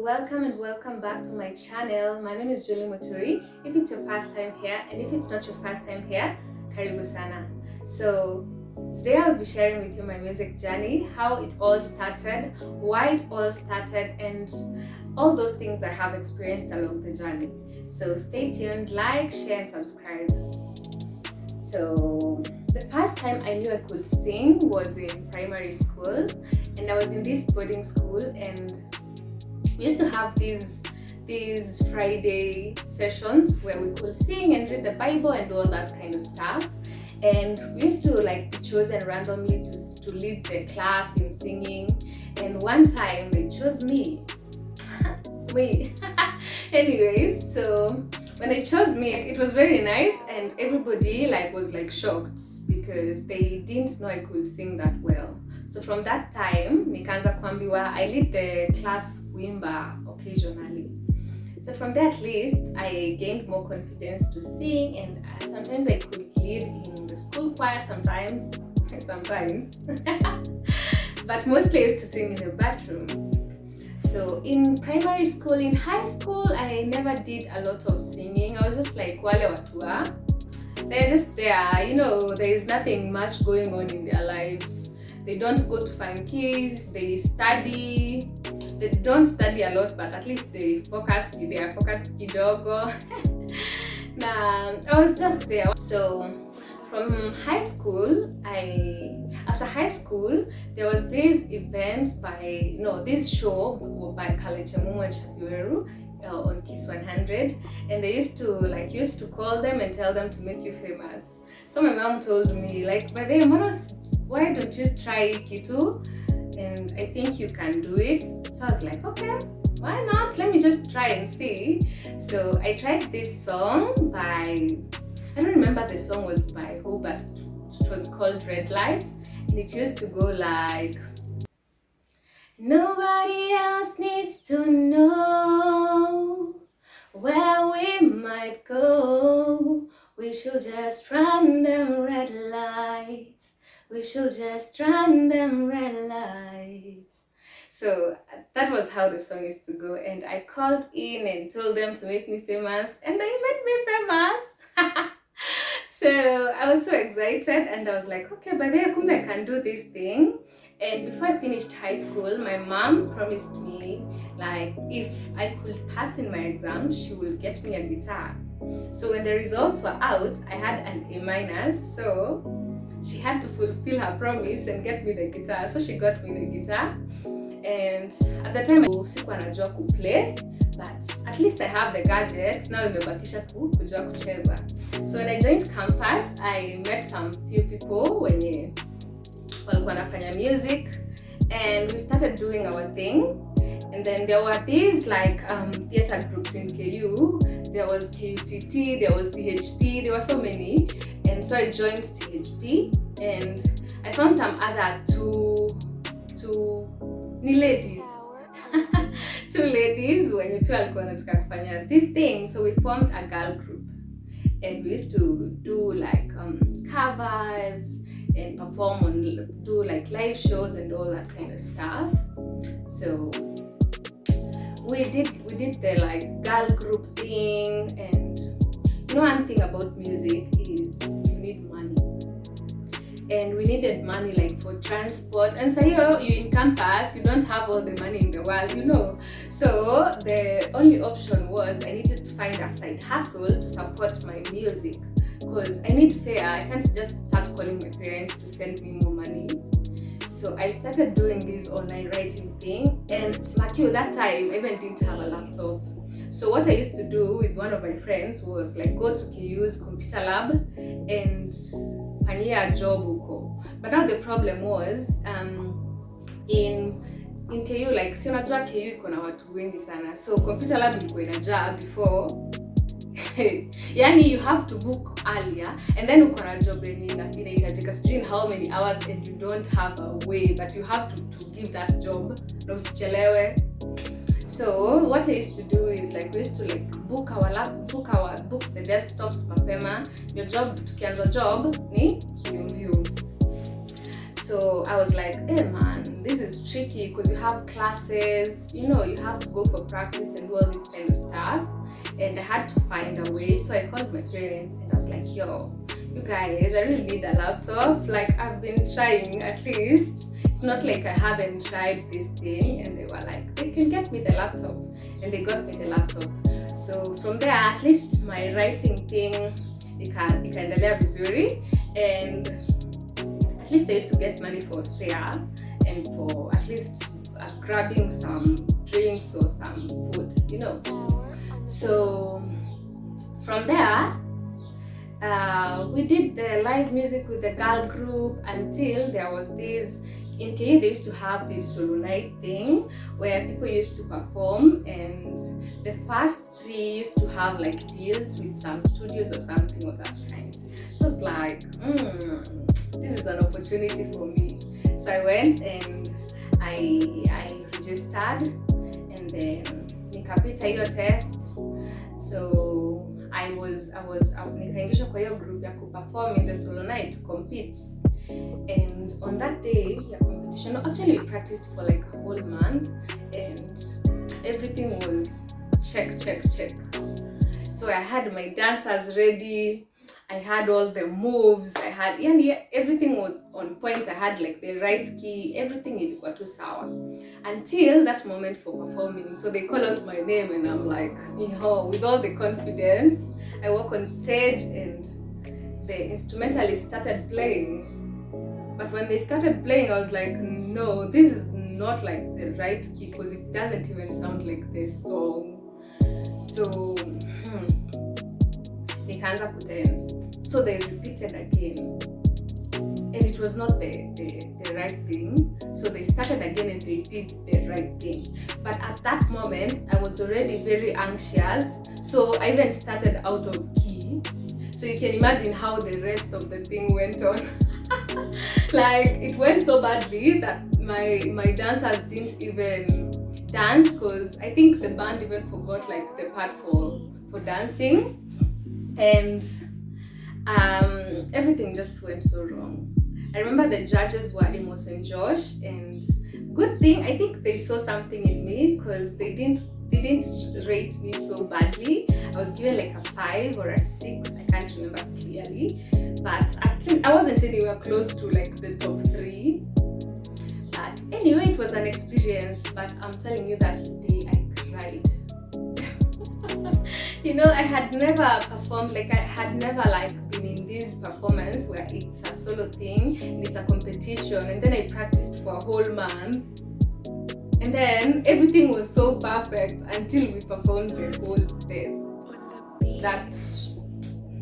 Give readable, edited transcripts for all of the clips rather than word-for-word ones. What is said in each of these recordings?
welcome and welcome back to my channel. My name is Muturi. If it's your first time here, and if it's not your first time here, karibu sana. So today I'll be sharing with you my music journey, how it all started, why it all started, and all those things I have experienced along the journey. So stay tuned, like, share, and subscribe. So the first time I knew I could sing was in primary school, and I was in this boarding school, and we used to have these Friday sessions where we could sing and read the Bible and all that kind of stuff. And we used to be chosen randomly to lead the class in singing. And one time they chose me. Anyways, so when they chose me, it was very nice, and everybody was shocked because they didn't know I could sing that well. So from that time, nikaanza kuambiwa I lead the class kuimba occasionally. So from there, at least I gained more confidence to sing, and sometimes I could lead in the school choir, sometimes, but mostly I used to sing in the bathroom. So in primary school, in high school, I never did a lot of singing. I was just like wale watua. They're just there, there is nothing much going on in their lives. They don't go to funkies, they study. They don't study a lot, but at least they are focused kidogo. Nah, I was just there. So from high school, after high school, there was this show by Kaleche Mumu and Shafiweru on Kiss 100, and they used to call them and tell them to make you famous. So my mom told me, by the way, why don't you try Kitu? And I think you can do it. So I was like, okay, why not? Let me just try and see. So I tried this song by, I don't remember the song was by who, but it was called Red Lights. And it used to go like, nobody else needs to know where we might go. We should just run them red lights. We should just run them red lights. So that was how the song used to go, and I called in and told them to make me famous, and they made me famous. So I was so excited, and I was like, okay, by the way, I can do this thing. And before I finished high school, my mom promised me, if I could pass in my exams, she will get me a guitar. So when the results were out, I had an A-, so she had to fulfill her promise and get me the guitar. So she got me the guitar, and at the time sikuwa najua kuplay, but at least I have the gadget. Now nimebakisha kujua kucheza. So when I joined campus, I met some few people wenye walikuwa wanafanya music, and we started doing our thing. And then there were these theater groups in KU. There was KUTT, there was THP, there were so many. And so I joined THP, and I found some other two ladies. Two ladies when you feel like this thing. So we formed a girl group, and we used to do covers and perform do live shows and all that kind of stuff. So we did the girl group thing. And one thing about music is you need money, and we needed money for transport. And so you're in campus, you don't have all the money in the world, So the only option was I needed to find a side hustle to support my music, because I need fare. I can't just start calling my parents to send me more money. So I started doing this online writing thing, and that time I even didn't have a laptop. So what I used to do with one of my friends was go to KU's computer lab and fanyia a job huko. But now the problem was in KU, si unajua KU iko na watu wengi sana. So computer lab ilikuwa inajaa before. Yani you have to book earlier, and then uko na job yenye inahitajika in how many hours, and you don't have a way, but you have to give that job na usichelewe. So what I used to do is we used to book the desktops mapema. Your job, tukianza job ni review. So I was like, hey man, this is tricky because you have classes, you know, you have to go for practice and do all this kind of stuff, and I had to find a way. So I called my parents and I was like, yo, you guys, I really need a laptop. Like, I've been trying, at least it's not like I haven't tried this thing. And they were like, they can get me the laptop, and they got me the laptop. So from there, at least my writing thing ikaendelea vizuri, and at least I used to get money for fare and for at least grabbing some drinks or some food, you know. So from there, we did the live music with the girl group until there was this, in Kenya they used to have this solo night thing where people used to perform, and the first 3 used to have like deals with some studios or something of that kind. So it's like, this is an opportunity for me. So I went and I registered, and then nikapita hiyo test. So I was nikaingishwa kwa hiyo group ya kuperform in the solo night to compete. And on that day, yeah, competition, actually we practiced for like a whole month, and everything was check. So I had my dancers ready, I had all the moves, I had, yeah, everything was on point. I had like the right key, everything ilikuwa tu sawa until that moment for performing. So they call out my name and I'm like, yo, with all the confidence, I walk on stage and the instrumentalist started playing. But when they started playing, I was like, no, this is not like the right key because it doesn't even sound like the song. So they can't dance. So they repeated again, and it was not the right thing. So they started again and they did the right thing. But at that moment, I was already very anxious. So I even started out of key. So you can imagine how the rest of the thing went on. Like, it went so badly that my dancers didn't even dance because I think the band even forgot like the part for dancing, and everything just went so wrong. I remember the judges were Amos and Josh, and good thing I think they saw something in me because they didn't rate me so badly. I was given like a 5 or a 6, I can't remember clearly, but at least I wasn't anywhere close to like the top 3. But anyway, it was an experience. But I'm telling you, that day I cried. You know, I had never performed, like I had never like been in this performance where it's a solo thing and it's a competition, and then I practiced for a whole month. And then everything was so perfect until we performed the whole thing.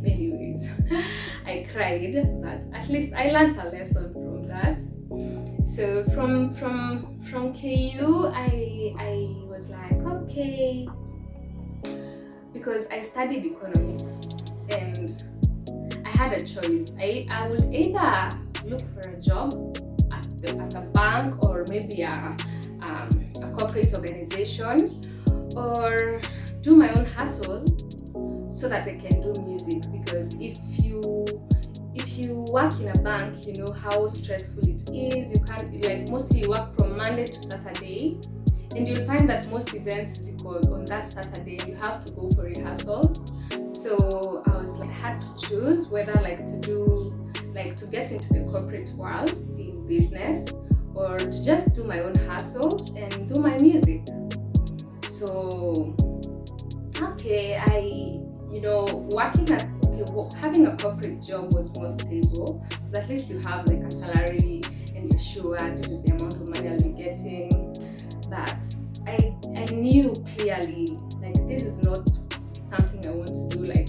Anyways, I cried, but at least I learned a lesson from that. So from KU, I was like, okay, because I studied economics and I had a choice. I would either look for a job at a bank or maybe a corporate organization, or do my own hustle so that I can do music. Because if you work in a bank, you know how stressful it is. You can't, like, mostly you work from Monday to Saturday, and you'll find that most events is on that Saturday and you have to go for rehearsals. So I was like, I had to choose whether to get into the corporate world in business, or to just do my own hustles and do my music. So okay, having a corporate job was more stable because at least you have like a salary and you're sure this is the amount of money I'll be getting. But I knew clearly, like, this is not something I want to do like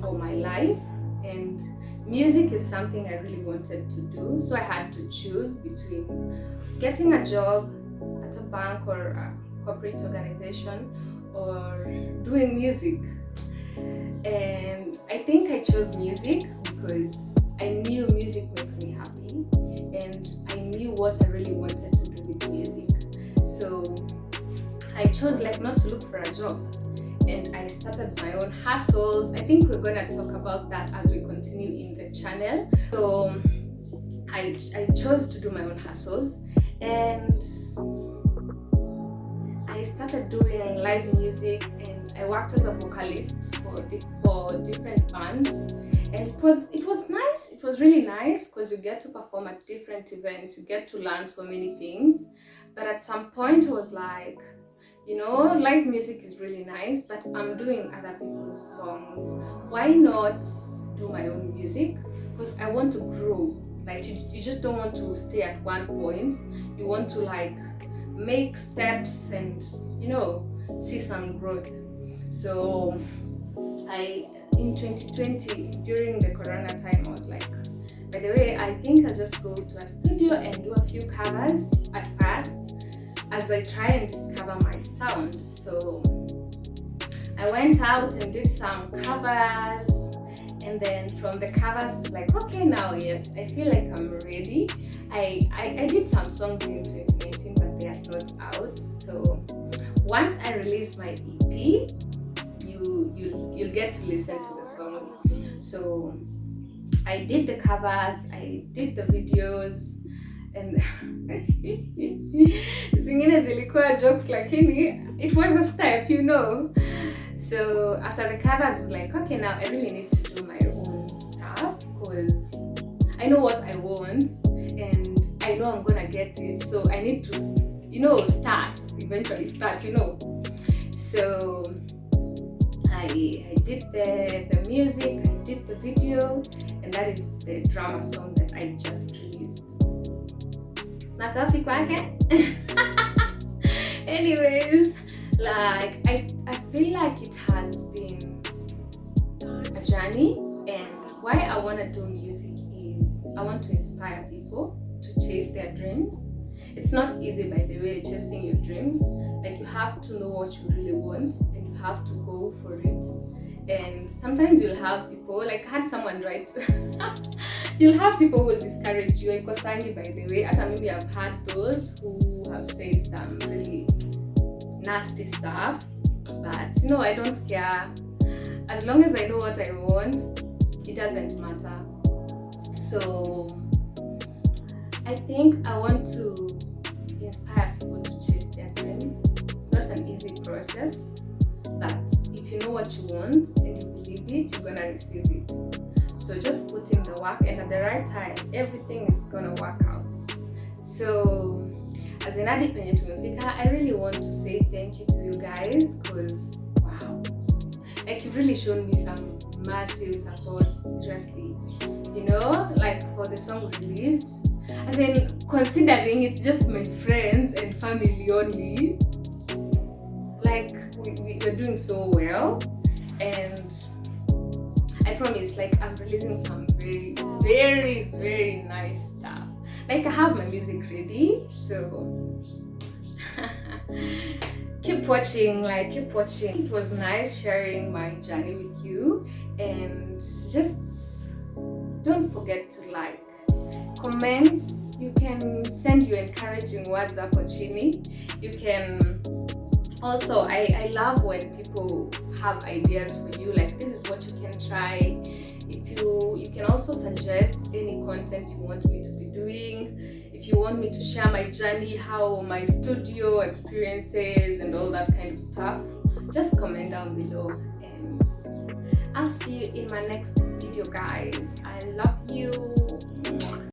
for my life, and music is something I really wanted to do. So I had to choose between getting a job at a bank or a corporate organization or doing music. And I think I chose music because I knew music makes me happy, and I knew what I really wanted to do with music. So I chose like not to look for a job, and I started my own hustles. I think we're gonna talk about that as we continue in the channel. So I chose to do my own hustles, and I started doing live music, and I worked as a vocalist for different bands, and it was nice. It was really nice because you get to perform at different events, you get to learn so many things. But at some point, I was like, live music is really nice, but I'm doing other people's songs. Why not do my own music? Because I want to grow. Like you just don't want to stay at one point. You want to like make steps and see some growth. So I in 2020 during the corona time, I was like, by the way, I think I'll just go to a studio and do a few covers at first as I try and discover my sound. So I went out and did some covers, and then from the covers, like, okay, now yes, I feel like I'm ready. I did some songs in 2019, but they are not out. So once I release my EP, you'll get to listen to the songs. So I did the covers, I did the videos, and zingine zilikuwa jokes, lakini it was a step, So after the covers, it's like, okay, now I really need to do my own stuff because I know what I want and I know I'm gonna get it. So I need to, eventually start. So I did the music, I did the video, and that is the drama song that I just released. Makofi kwake. Anyways, like I feel like it has been a journey, and why I want to do music is I want to inspire people to chase their dreams. It's not easy, by the way, chasing your dreams. Like you have to know what you really want and you have to go for it. And sometimes you'll have people, like I had someone write, you'll have people who will discourage you. By the way, maybe I've had those who have said some really nasty stuff, but I don't care. As long as I know what I want, it doesn't matter. So I think I want to inspire people to chase their dreams. It's not an easy process, but if you know what you want and you believe it, you're gonna receive it. So just put in the work, and at the right time, everything is gonna work out. So as in hadi penye tumefika, I really want to say thank you to you guys, because wow, like you've really shown me some massive support, seriously. Like for the song released, as in considering it's just my friends and family only, like we're doing so well, and I promise, like I'm releasing some very, very, very nice stuff. Like I have my music ready, so keep watching. It was nice sharing my journey with you, and just don't forget to like, comment. You can send your encouraging words up on chini. You can also, I love when people have ideas for you, like this is what you can try. If you can also suggest any content you want me to be doing. If you want me to share my journey, how my studio experiences and all that kind of stuff, just comment down below, and I'll see you in my next video, guys. I love you.